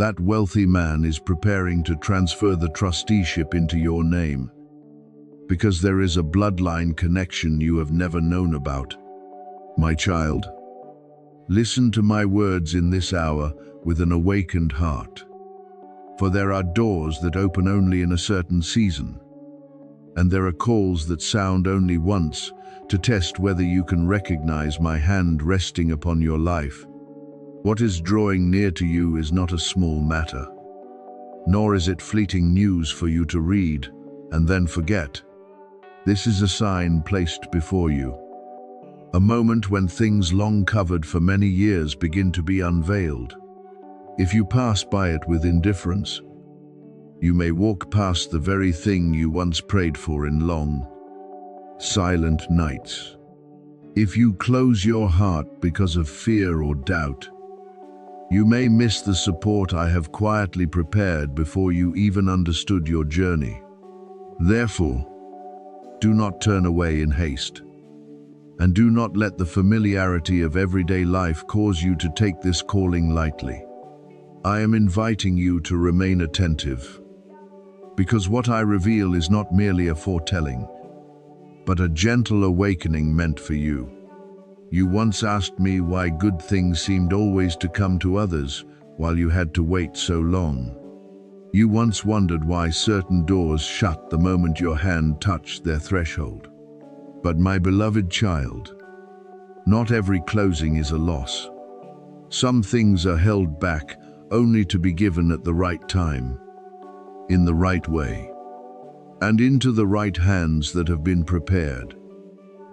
That wealthy man is preparing to transfer the trusteeship into your name, because there is a bloodline connection you have never known about. My child, listen to my words in this hour with an awakened heart. For there are doors that open only in a certain season, and there are calls that sound only once to test whether you can recognize my hand resting upon your life. What is drawing near to you is not a small matter, nor is it fleeting news for you to read and then forget. This is a sign placed before you, a moment when things long covered for many years begin to be unveiled. If you pass by it with indifference, you may walk past the very thing you once prayed for in long, silent nights. If you close your heart because of fear or doubt, you may miss the support I have quietly prepared before you even understood your journey. Therefore, do not turn away in haste, and do not let the familiarity of everyday life cause you to take this calling lightly. I am inviting you to remain attentive, because what I reveal is not merely a foretelling, but a gentle awakening meant for you. You once asked me why good things seemed always to come to others while you had to wait so long. You once wondered why certain doors shut the moment your hand touched their threshold. But my beloved child, not every closing is a loss. Some things are held back only to be given at the right time, in the right way, and into the right hands that have been prepared.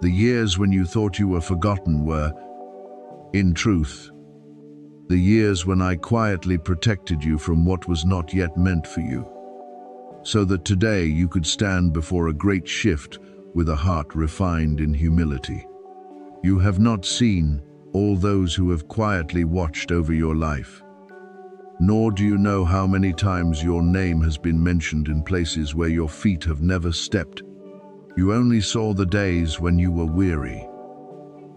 The years when you thought you were forgotten were, in truth, the years when I quietly protected you from what was not yet meant for you, so that today you could stand before a great shift with a heart refined in humility. You have not seen all those who have quietly watched over your life, nor do you know how many times your name has been mentioned in places where your feet have never stepped. You only saw the days when you were weary,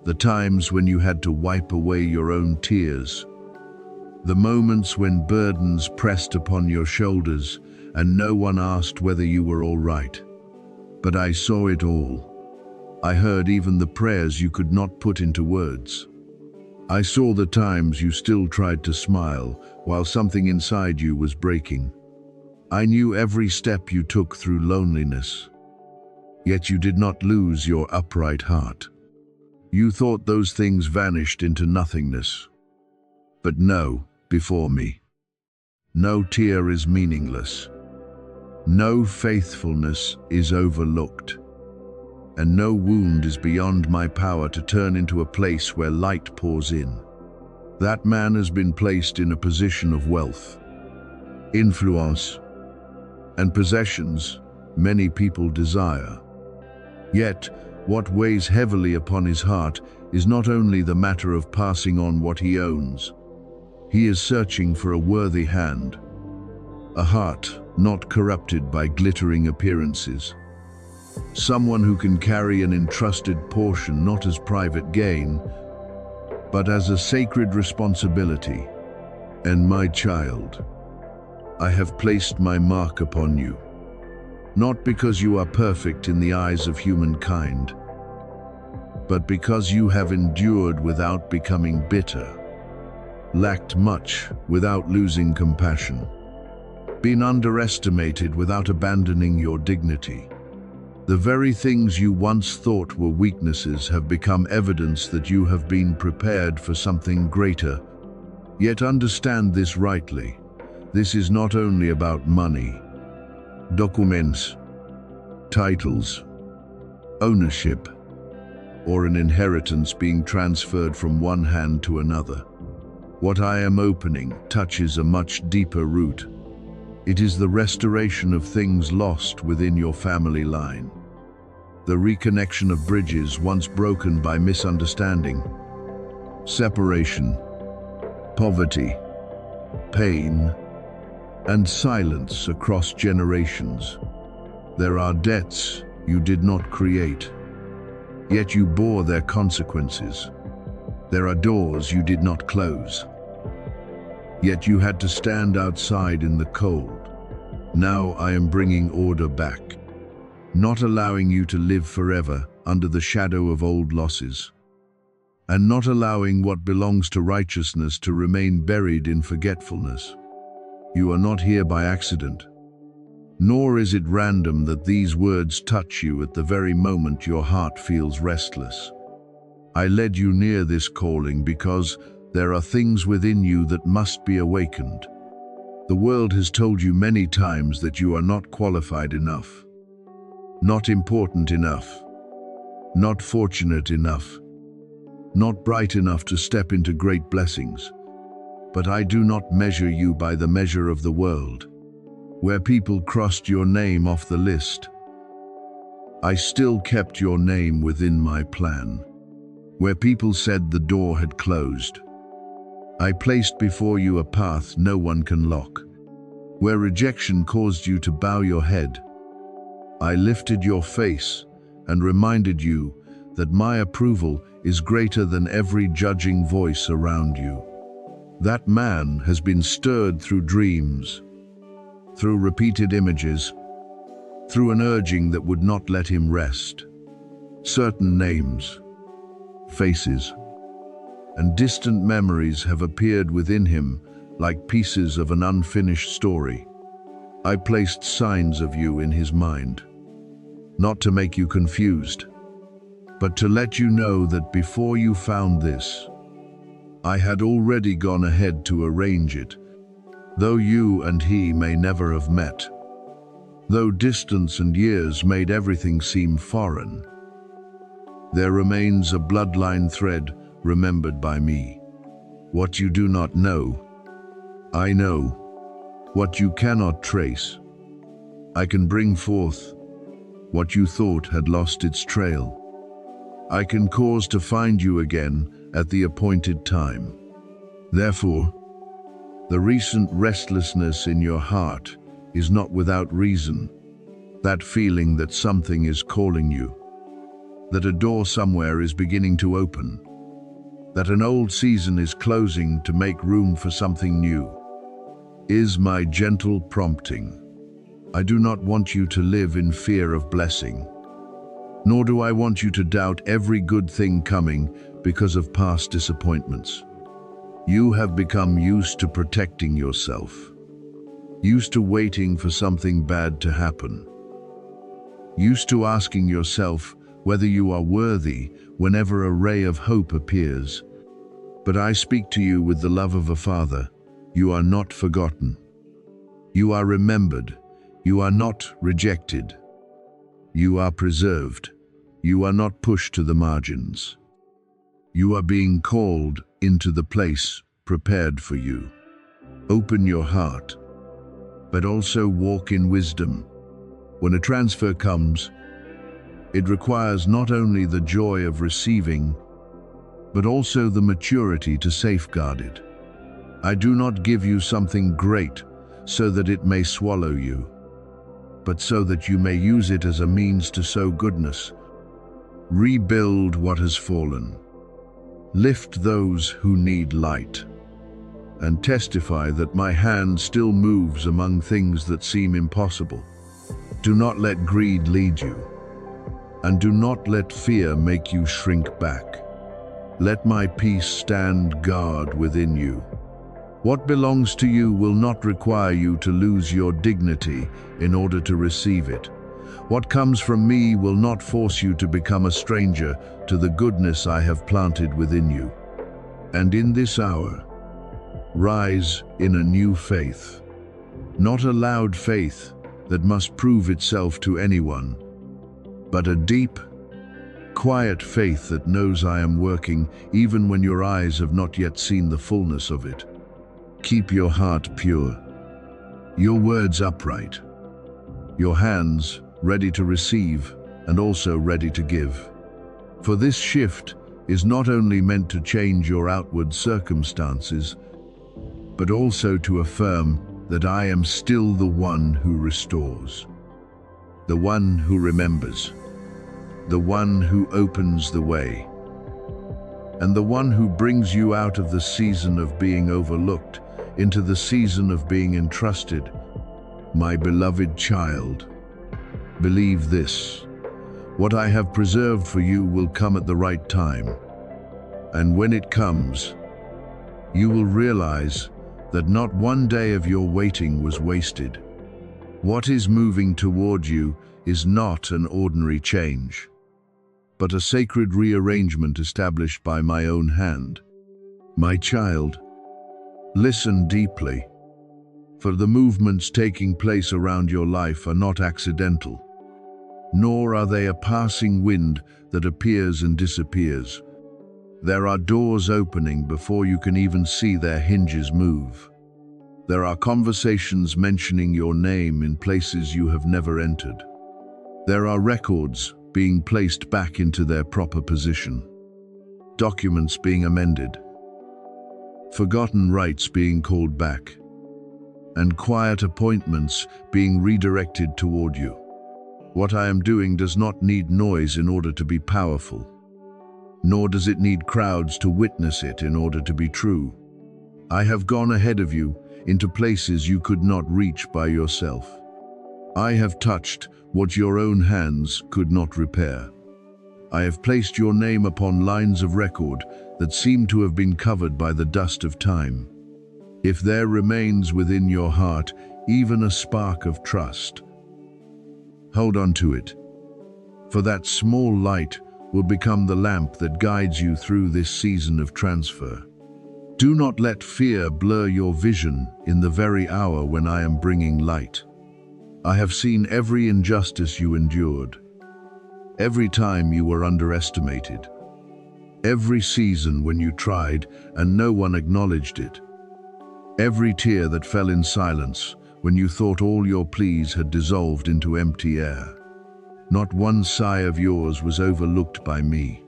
the times when you had to wipe away your own tears, the moments when burdens pressed upon your shoulders and no one asked whether you were all right. But I saw it all. I heard even the prayers you could not put into words. I saw the times you still tried to smile while something inside you was breaking. I knew every step you took through loneliness. Yet you did not lose your upright heart. You thought those things vanished into nothingness. But no, before me, no tear is meaningless. No faithfulness is overlooked, and no wound is beyond my power to turn into a place where light pours in. That man has been placed in a position of wealth, influence, and possessions many people desire. Yet, what weighs heavily upon his heart is not only the matter of passing on what he owns. He is searching for a worthy hand, a heart not corrupted by glittering appearances. Someone who can carry an entrusted portion not as private gain, but as a sacred responsibility. And my child, I have placed my mark upon you, not because you are perfect in the eyes of humankind, but because you have endured without becoming bitter, lacked much without losing compassion, been underestimated without abandoning your dignity. The very things you once thought were weaknesses have become evidence that you have been prepared for something greater. Yet understand this rightly. This is not only about money, documents, titles, ownership, or an inheritance being transferred from one hand to another. What I am opening touches a much deeper root. It is the restoration of things lost within your family line, the reconnection of bridges once broken by misunderstanding, separation, poverty, pain, and silence across generations. There are debts you did not create, yet you bore their consequences. There are doors you did not close, Yet you had to stand outside in the cold. Now I am bringing order back, not allowing you to live forever under the shadow of old losses, and not allowing what belongs to righteousness to remain buried in forgetfulness. You are not here by accident, nor is it random that these words touch you at the very moment your heart feels restless. I led you near this calling because there are things within you that must be awakened. The world has told you many times that you are not qualified enough, not important enough, not fortunate enough, not bright enough to step into great blessings. But I do not measure you by the measure of the world, where people crossed your name off the list. I still kept your name within my plan, where people said the door had closed. I placed before you a path no one can lock, where rejection caused you to bow your head. I lifted your face and reminded you that my approval is greater than every judging voice around you. That man has been stirred through dreams, through repeated images, through an urging that would not let him rest. Certain names, faces, and distant memories have appeared within him like pieces of an unfinished story. I placed signs of you in his mind, not to make you confused, but to let you know that before you found this, I had already gone ahead to arrange it, though you and he may never have met, though distance and years made everything seem foreign. There remains a bloodline thread remembered by me. What you do not know, I know. What you cannot trace, I can bring forth. What you thought had lost its trail, I can cause to find you again at the appointed time. Therefore, the recent restlessness in your heart is not without reason. That feeling that something is calling you, that a door somewhere is beginning to open, that an old season is closing to make room for something new, is my gentle prompting. I do not want you to live in fear of blessing, nor do I want you to doubt every good thing coming because of past disappointments. You have become used to protecting yourself, used to waiting for something bad to happen, used to asking yourself whether you are worthy whenever a ray of hope appears. But I speak to you with the love of a father. You are not forgotten. You are remembered. You are not rejected. You are preserved. You are not pushed to the margins. You are being called into the place prepared for you. Open your heart, but also walk in wisdom. When a transfer comes, it requires not only the joy of receiving, but also the maturity to safeguard it. I do not give you something great so that it may swallow you, but so that you may use it as a means to sow goodness, rebuild what has fallen, lift those who need light, and testify that my hand still moves among things that seem impossible. Do not let greed lead you, and do not let fear make you shrink back. Let my peace stand guard within you. What belongs to you will not require you to lose your dignity in order to receive it. What comes from me will not force you to become a stranger to the goodness I have planted within you. And in this hour, rise in a new faith, not a loud faith that must prove itself to anyone, but a deep, quiet faith that knows I am working even when your eyes have not yet seen the fullness of it. Keep your heart pure, your words upright, your hands ready to receive and also ready to give. For this shift is not only meant to change your outward circumstances, but also to affirm that I am still the one who restores, the one who remembers, the one who opens the way, and the one who brings you out of the season of being overlooked into the season of being entrusted. My beloved child, believe this: what I have preserved for you will come at the right time. And when it comes, you will realize that not one day of your waiting was wasted. What is moving toward you is not an ordinary change, but a sacred rearrangement established by my own hand. My child, listen deeply, for the movements taking place around your life are not accidental, nor are they a passing wind that appears and disappears. There are doors opening before you can even see their hinges move. There are conversations mentioning your name in places you have never entered. There are records being placed back into their proper position, documents being amended, forgotten rights being called back, and quiet appointments being redirected toward you. What I am doing does not need noise in order to be powerful, nor does it need crowds to witness it in order to be true. I have gone ahead of you into places you could not reach by yourself. I have touched what your own hands could not repair. I have placed your name upon lines of record that seem to have been covered by the dust of time. If there remains within your heart even a spark of trust, hold on to it, for that small light will become the lamp that guides you through this season of transfer. Do not let fear blur your vision in the very hour when I am bringing light. I have seen every injustice you endured, every time you were underestimated, every season when you tried and no one acknowledged it, every tear that fell in silence when you thought all your pleas had dissolved into empty air. Not one sigh of yours was overlooked by me.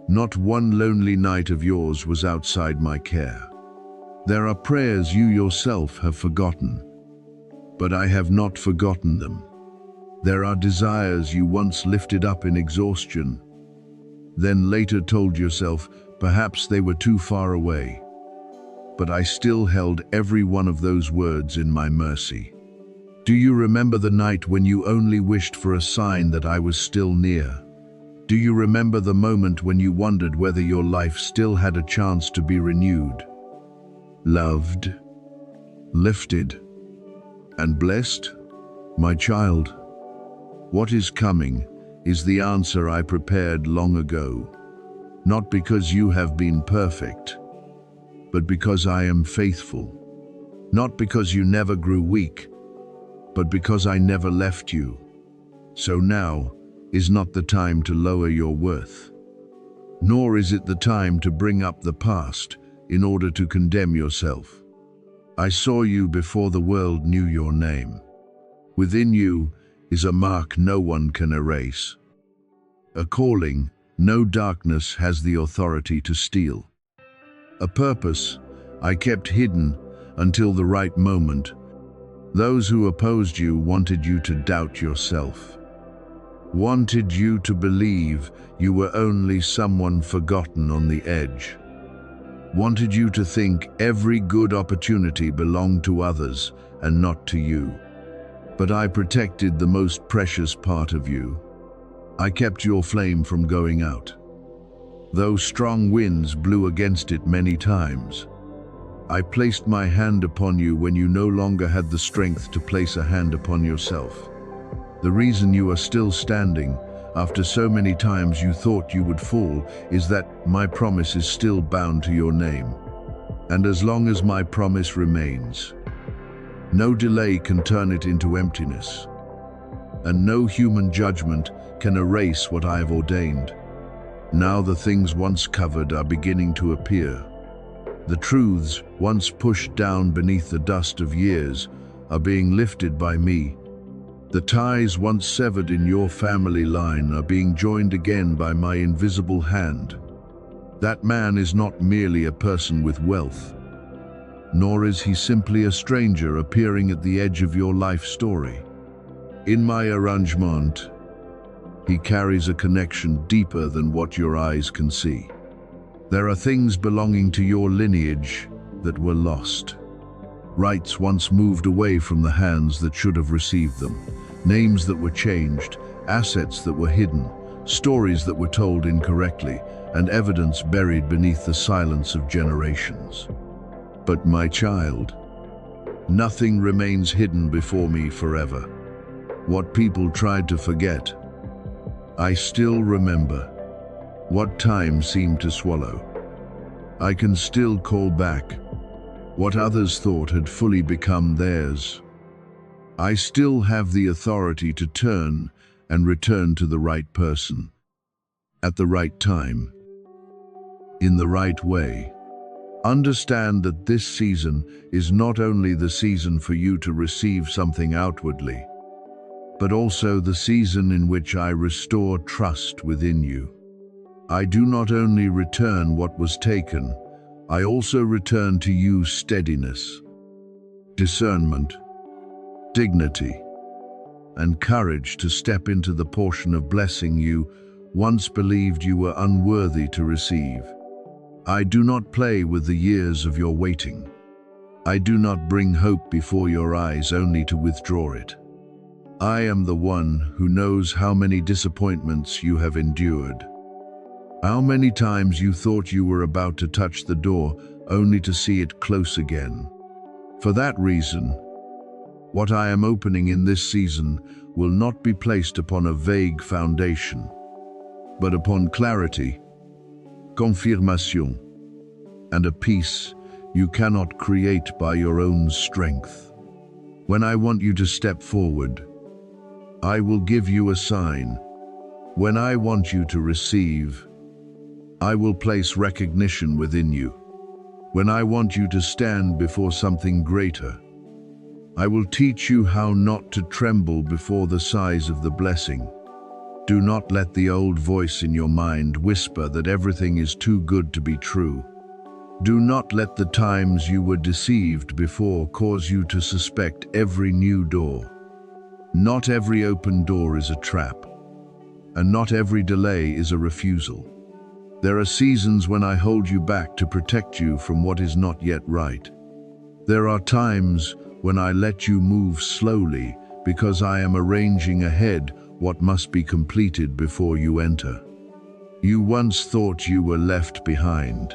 Not one lonely night of yours was outside my care. There are prayers you yourself have forgotten, but I have not forgotten them. There are desires you once lifted up in exhaustion, then later told yourself perhaps they were too far away. But I still held every one of those words in my mercy. Do you remember the night when you only wished for a sign that I was still near? Do you remember the moment when you wondered whether your life still had a chance to be renewed, loved, lifted, and blessed? My child, what is coming is the answer I prepared long ago, not because you have been perfect, but because I am faithful, not because you never grew weak, but because I never left you. So now is not the time to lower your worth, nor is it the time to bring up the past in order to condemn yourself. I saw you before the world knew your name. Within you is a mark no one can erase, a calling no darkness has the authority to steal, a purpose I kept hidden until the right moment. Those who opposed you wanted you to doubt yourself, wanted you to believe you were only someone forgotten on the edge, wanted you to think every good opportunity belonged to others and not to you. But I protected the most precious part of you. I kept your flame from going out, though strong winds blew against it many times. I placed my hand upon you when you no longer had the strength to place a hand upon yourself. The reason you are still standing after so many times you thought you would fall is that my promise is still bound to your name. And as long as my promise remains, no delay can turn it into emptiness, and no human judgment can erase what I have ordained. Now the things once covered are beginning to appear. The truths once pushed down beneath the dust of years are being lifted by me. The ties once severed in your family line are being joined again by my invisible hand. That man is not merely a person with wealth, nor is he simply a stranger appearing at the edge of your life story. In my arrangement, he carries a connection deeper than what your eyes can see. There are things belonging to your lineage that were lost, Rights once moved away from the hands that should have received them. Names that were changed, assets that were hidden, stories that were told incorrectly, and evidence buried beneath the silence of generations. But my child, nothing remains hidden before me forever. What people tried to forget, I still remember. What time seemed to swallow, I can still call back. What others thought had fully become theirs, I still have the authority to turn and return to the right person, at the right time, in the right way. Understand that this season is not only the season for you to receive something outwardly, but also the season in which I restore trust within you. I do not only return what was taken, I also return to you steadiness, discernment, dignity, and courage to step into the portion of blessing you once believed you were unworthy to receive. I do not play with the years of your waiting. I do not bring hope before your eyes only to withdraw it. I am the one who knows how many disappointments you have endured. How many times you thought you were about to touch the door only to see it close again. For that reason, what I am opening in this season will not be placed upon a vague foundation, but upon clarity, confirmation, and a peace you cannot create by your own strength. When I want you to step forward, I will give you a sign. When I want you to receive, I will place recognition within you. When I want you to stand before something greater, I will teach you how not to tremble before the size of the blessing. Do not let the old voice in your mind whisper that everything is too good to be true. Do not let the times you were deceived before cause you to suspect every new door. Not every open door is a trap, and not every delay is a refusal. There are seasons when I hold you back to protect you from what is not yet right. There are times when I let you move slowly because I am arranging ahead what must be completed before you enter. You once thought you were left behind,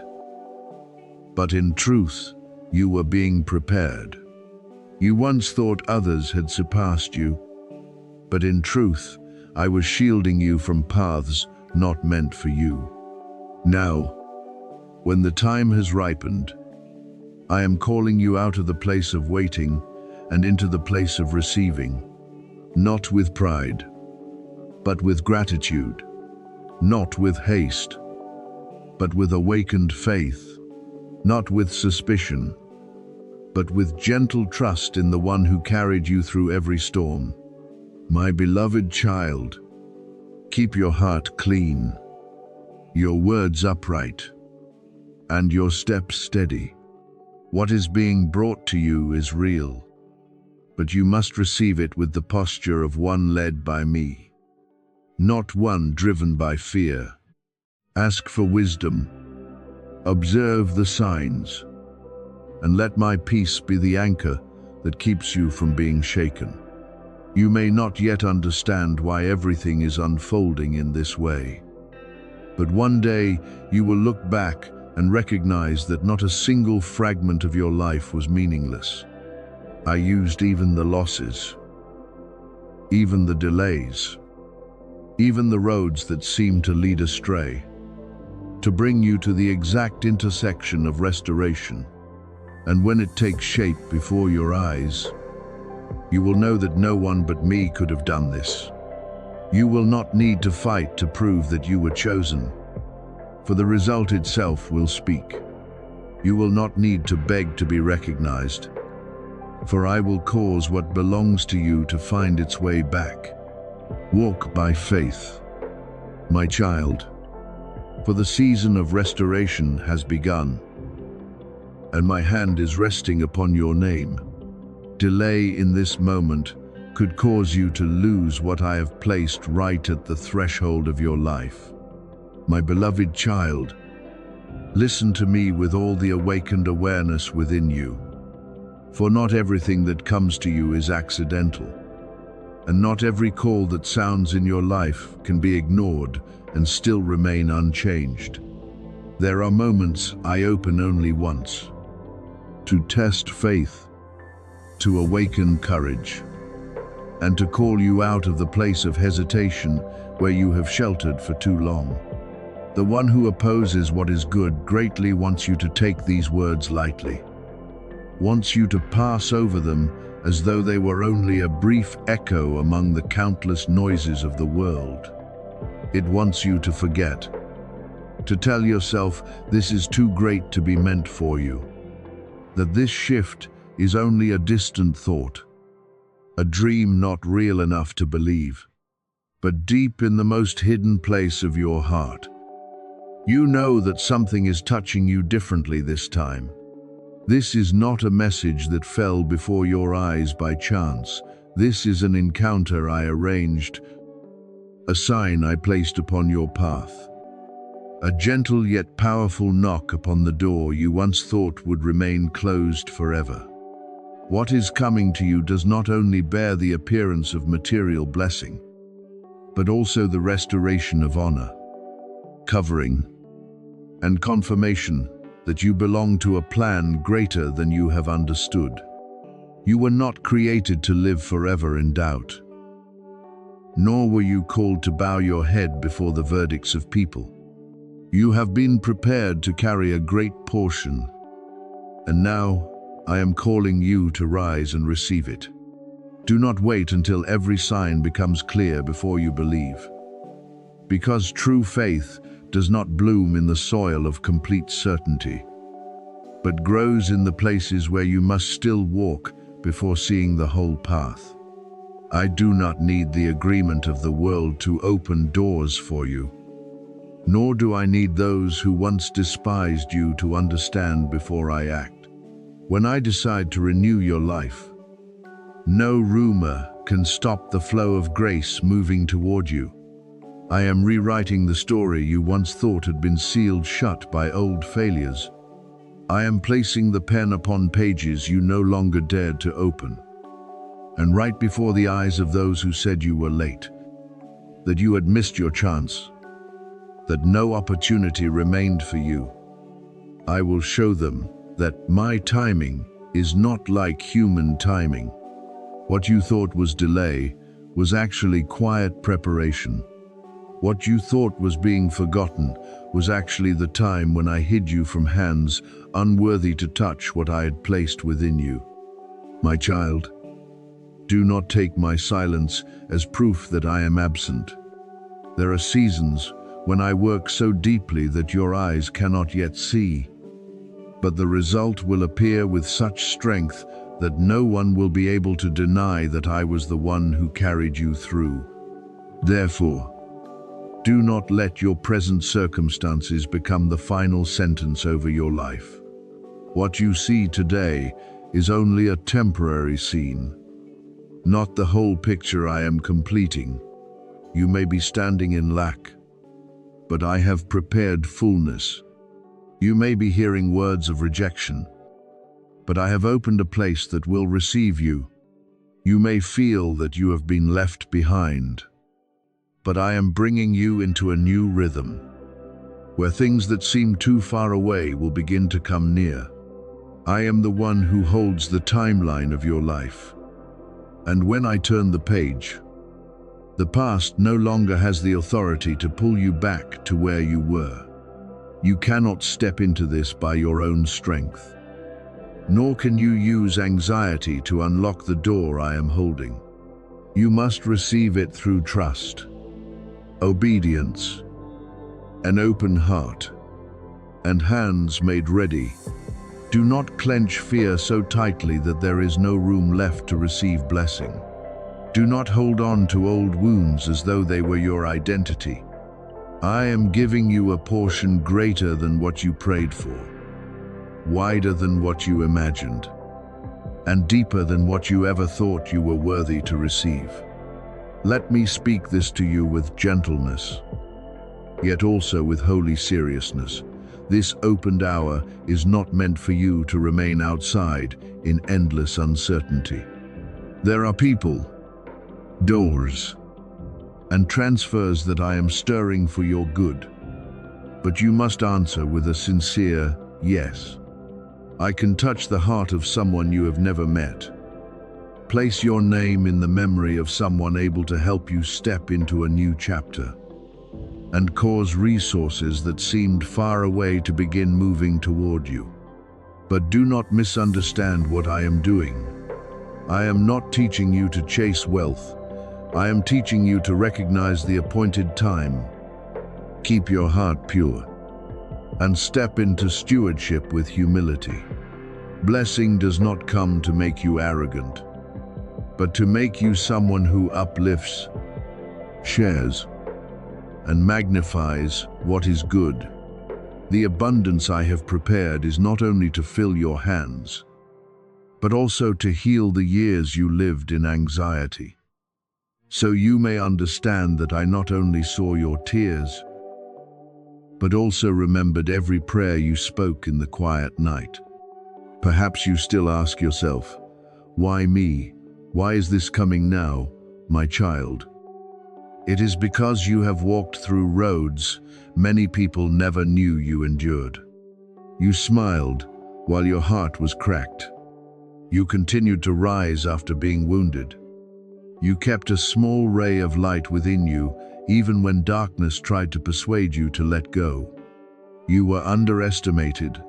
but in truth, you were being prepared. You once thought others had surpassed you, but in truth, I was shielding you from paths not meant for you. Now, when the time has ripened, I am calling you out of the place of waiting and into the place of receiving, not with pride, but with gratitude, not with haste, but with awakened faith, not with suspicion, but with gentle trust in the one who carried you through every storm. My beloved child, keep your heart clean, your words upright, and your steps steady. What is being brought to you is real, but you must receive it with the posture of one led by me, not one driven by fear. Ask for wisdom, observe the signs, and let my peace be the anchor that keeps you from being shaken. You may not yet understand why everything is unfolding in this way, but one day you will look back and recognize that not a single fragment of your life was meaningless. I used even the losses, even the delays, even the roads that seemed to lead astray, to bring you to the exact intersection of restoration. And when it takes shape before your eyes, you will know that no one but me could have done this. You will not need to fight to prove that you were chosen, for the result itself will speak. You will not need to beg to be recognized, for I will cause what belongs to you to find its way back. Walk by faith, my child, for the season of restoration has begun, and my hand is resting upon your name. Delay in this moment could cause you to lose what I have placed right at the threshold of your life. My beloved child, listen to me with all the awakened awareness within you. For not everything that comes to you is accidental, and not every call that sounds in your life can be ignored and still remain unchanged. There are moments I open only once, to test faith, to awaken courage, and to call you out of the place of hesitation where you have sheltered for too long. The one who opposes what is good greatly wants you to take these words lightly, wants you to pass over them as though they were only a brief echo among the countless noises of the world. It wants you to forget, to tell yourself this is too great to be meant for you, that this shift is only a distant thought, a dream not real enough to believe. But deep in the most hidden place of your heart, you know that something is touching you differently this time. This is not a message that fell before your eyes by chance. This is an encounter I arranged, a sign I placed upon your path, a gentle yet powerful knock upon the door you once thought would remain closed forever. What is coming to you does not only bear the appearance of material blessing, but also the restoration of honor, covering, and confirmation that you belong to a plan greater than you have understood. You were not created to live forever in doubt, nor were you called to bow your head before the verdicts of people. You have been prepared to carry a great portion, and now I am calling you to rise and receive it. Do not wait until every sign becomes clear before you believe, because true faith does not bloom in the soil of complete certainty, but grows in the places where you must still walk before seeing the whole path. I do not need the agreement of the world to open doors for you, nor do I need those who once despised you to understand before I act. When I decide to renew your life, no rumor can stop the flow of grace moving toward you. I am rewriting the story you once thought had been sealed shut by old failures. I am placing the pen upon pages you no longer dared to open, and right before the eyes of those who said you were late, that you had missed your chance, that no opportunity remained for you, I will show them that my timing is not like human timing. What you thought was delay was actually quiet preparation. What you thought was being forgotten was actually the time when I hid you from hands unworthy to touch what I had placed within you. My child, do not take my silence as proof that I am absent. There are seasons when I work so deeply that your eyes cannot yet see, but the result will appear with such strength that no one will be able to deny that I was the one who carried you through. Therefore, do not let your present circumstances become the final sentence over your life. What you see today is only a temporary scene, not the whole picture I am completing. You may be standing in lack, but I have prepared fullness. You may be hearing words of rejection, but I have opened a place that will receive you. You may feel that you have been left behind, but I am bringing you into a new rhythm, where things that seem too far away will begin to come near. I am the one who holds the timeline of your life, and when I turn the page, the past no longer has the authority to pull you back to where you were. You cannot step into this by your own strength, nor can you use anxiety to unlock the door I am holding. You must receive it through trust, obedience, an open heart, and hands made ready. Do not clench fear so tightly that there is no room left to receive blessing. Do not hold on to old wounds as though they were your identity. I am giving you a portion greater than what you prayed for, wider than what you imagined, and deeper than what you ever thought you were worthy to receive. Let me speak this to you with gentleness, yet also with holy seriousness. This opened hour is not meant for you to remain outside in endless uncertainty. There are people, doors, and transfers that I am stirring for your good. But you must answer with a sincere yes. I can touch the heart of someone you have never met. Place your name in the memory of someone able to help you step into a new chapter, and cause resources that seemed far away to begin moving toward you. But do not misunderstand what I am doing. I am not teaching you to chase wealth. I am teaching you to recognize the appointed time. Keep your heart pure and step into stewardship with humility. Blessing does not come to make you arrogant, but to make you someone who uplifts, shares, and magnifies what is good. The abundance I have prepared is not only to fill your hands, but also to heal the years you lived in anxiety. So you may understand that I not only saw your tears, but also remembered every prayer you spoke in the quiet night. Perhaps you still ask yourself, why me? Why is this coming now, my child? It is because you have walked through roads many people never knew you endured. You smiled while your heart was cracked. You continued to rise after being wounded. You kept a small ray of light within you, even when darkness tried to persuade you to let go. You were underestimated,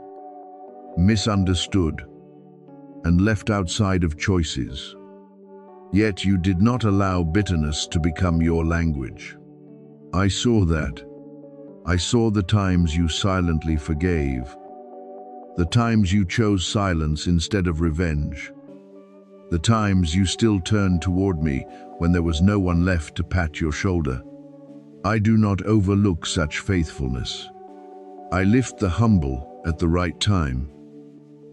misunderstood, and left outside of choices. Yet you did not allow bitterness to become your language. I saw that. I saw the times you silently forgave, the times you chose silence instead of revenge, the times you still turned toward me when there was no one left to pat your shoulder. I do not overlook such faithfulness. I lift the humble at the right time,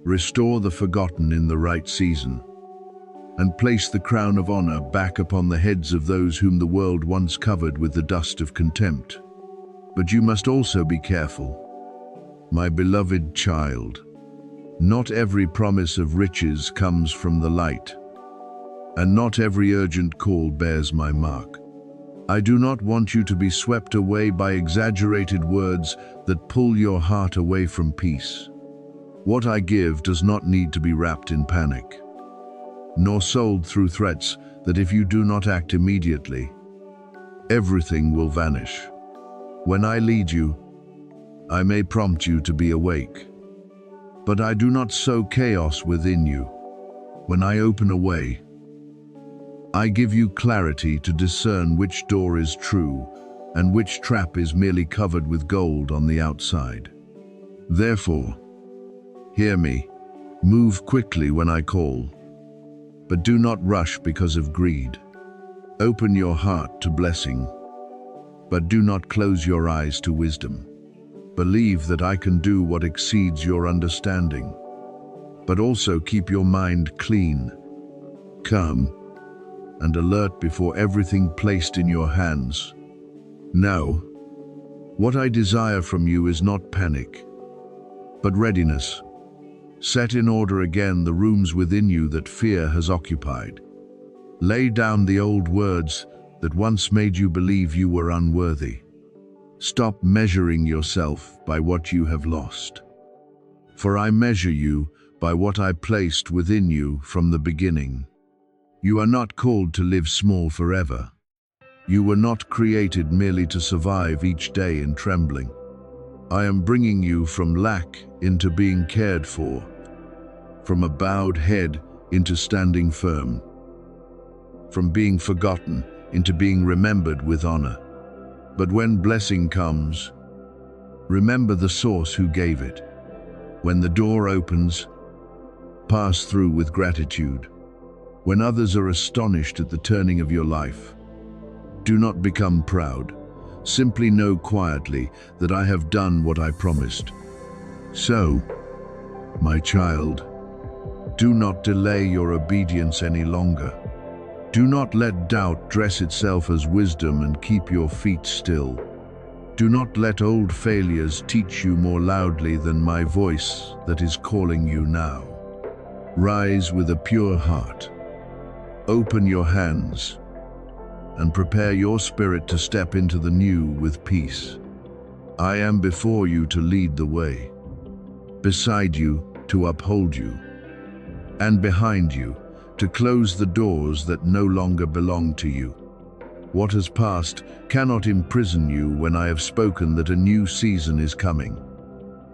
restore the forgotten in the right season, and place the crown of honor back upon the heads of those whom the world once covered with the dust of contempt. But you must also be careful, my beloved child. Not every promise of riches comes from the light, and not every urgent call bears my mark. I do not want you to be swept away by exaggerated words that pull your heart away from peace. What I give does not need to be wrapped in panic, nor sold through threats that if you do not act immediately, everything will vanish. When I lead you, I may prompt you to be awake, but I do not sow chaos within you. When I open a way, I give you clarity to discern which door is true and which trap is merely covered with gold on the outside. Therefore, hear me, move quickly when I call, but do not rush because of greed. Open your heart to blessing, but do not close your eyes to wisdom. Believe that I can do what exceeds your understanding, but also keep your mind clean, calm, and alert before everything placed in your hands. Now, what I desire from you is not panic, but readiness. Set in order again the rooms within you that fear has occupied. Lay down the old words that once made you believe you were unworthy. Stop measuring yourself by what you have lost. For I measure you by what I placed within you from the beginning. You are not called to live small forever. You were not created merely to survive each day in trembling. I am bringing you from lack into being cared for, from a bowed head into standing firm, from being forgotten into being remembered with honor. But when blessing comes, remember the source who gave it. When the door opens, pass through with gratitude. When others are astonished at the turning of your life, do not become proud. Simply know quietly that I have done what I promised. So, my child, do not delay your obedience any longer. Do not let doubt dress itself as wisdom and keep your feet still. Do not let old failures teach you more loudly than my voice that is calling you now. Rise with a pure heart. Open your hands and prepare your spirit to step into the new with peace. I am before you to lead the way, beside you to uphold you, and behind you to close the doors that no longer belong to you. What has passed cannot imprison you when I have spoken that a new season is coming.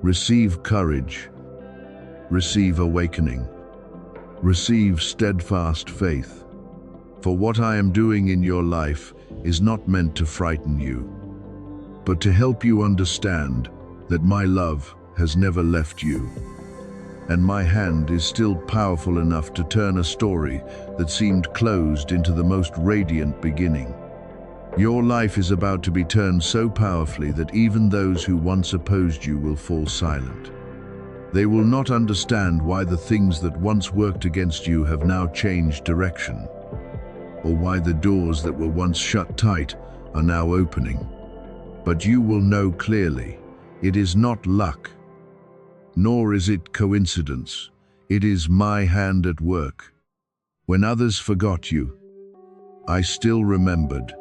Receive courage, receive awakening, receive steadfast faith. For what I am doing in your life is not meant to frighten you, but to help you understand that my love has never left you, and my hand is still powerful enough to turn a story that seemed closed into the most radiant beginning. Your life is about to be turned so powerfully that even those who once opposed you will fall silent. They will not understand why the things that once worked against you have now changed direction, or why the doors that were once shut tight are now opening. But you will know clearly, it is not luck, nor is it coincidence. It is my hand at work. When others forgot you, I still remembered.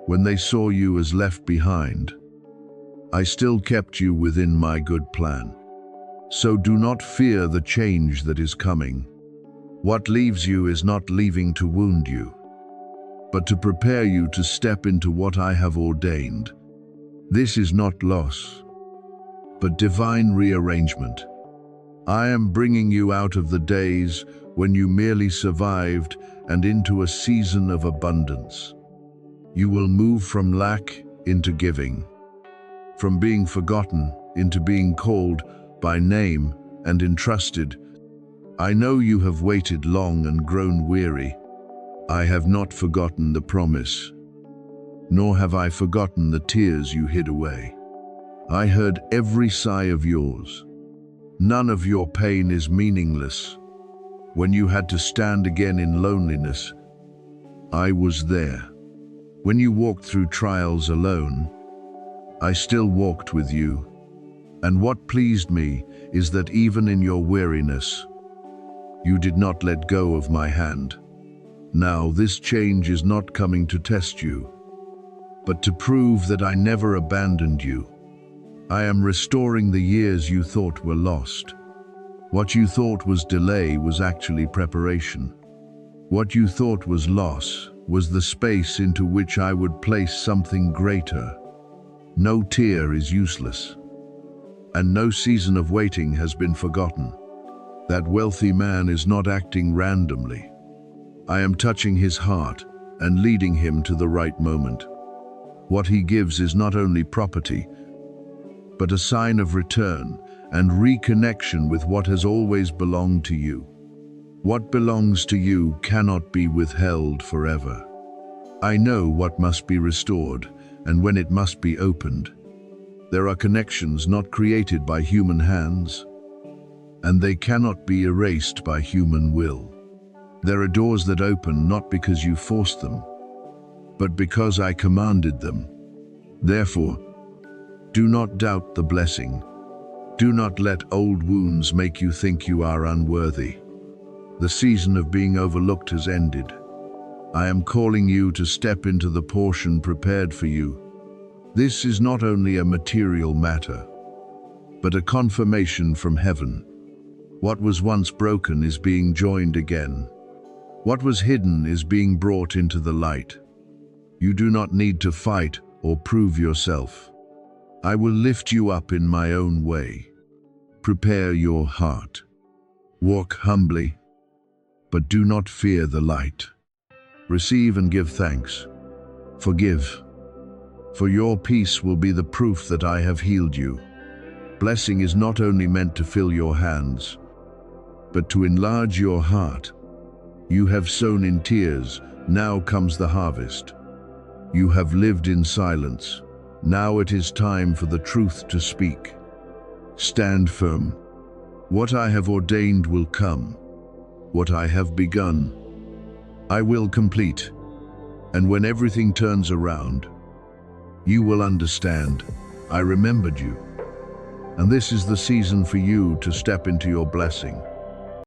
When they saw you as left behind, I still kept you within my good plan. So do not fear the change that is coming. What leaves you is not leaving to wound you, but to prepare you to step into what I have ordained. This is not loss, but divine rearrangement. I am bringing you out of the days when you merely survived and into a season of abundance. You will move from lack into giving, from being forgotten into being called by name and entrusted. I know you have waited long and grown weary. I have not forgotten the promise, nor have I forgotten the tears you hid away. I heard every sigh of yours. None of your pain is meaningless. When you had to stand again in loneliness, I was there. When you walked through trials alone, I still walked with you. And what pleased me is that even in your weariness, you did not let go of my hand. Now this change is not coming to test you, but to prove that I never abandoned you. I am restoring the years you thought were lost. What you thought was delay was actually preparation. What you thought was loss was the space into which I would place something greater. No tear is useless, and no season of waiting has been forgotten. That wealthy man is not acting randomly. I am touching his heart and leading him to the right moment. What he gives is not only property, but a sign of return and reconnection with what has always belonged to you. What belongs to you cannot be withheld forever. I know what must be restored and when it must be opened. There are connections not created by human hands, and they cannot be erased by human will. There are doors that open not because you forced them, but because I commanded them. Therefore, do not doubt the blessing. Do not let old wounds make you think you are unworthy. The season of being overlooked has ended. I am calling you to step into the portion prepared for you. This is not only a material matter, but a confirmation from heaven. What was once broken is being joined again. What was hidden is being brought into the light. You do not need to fight or prove yourself. I will lift you up in my own way. Prepare your heart. Walk humbly, but do not fear the light. Receive and give thanks. Forgive, for your peace will be the proof that I have healed you. Blessing is not only meant to fill your hands, but to enlarge your heart. You have sown in tears, now comes the harvest. You have lived in silence. Now it is time for the truth to speak. Stand firm. What I have ordained will come. What I have begun, I will complete. And when everything turns around, You will understand. I remembered you. And this is the season for you to step into your blessing.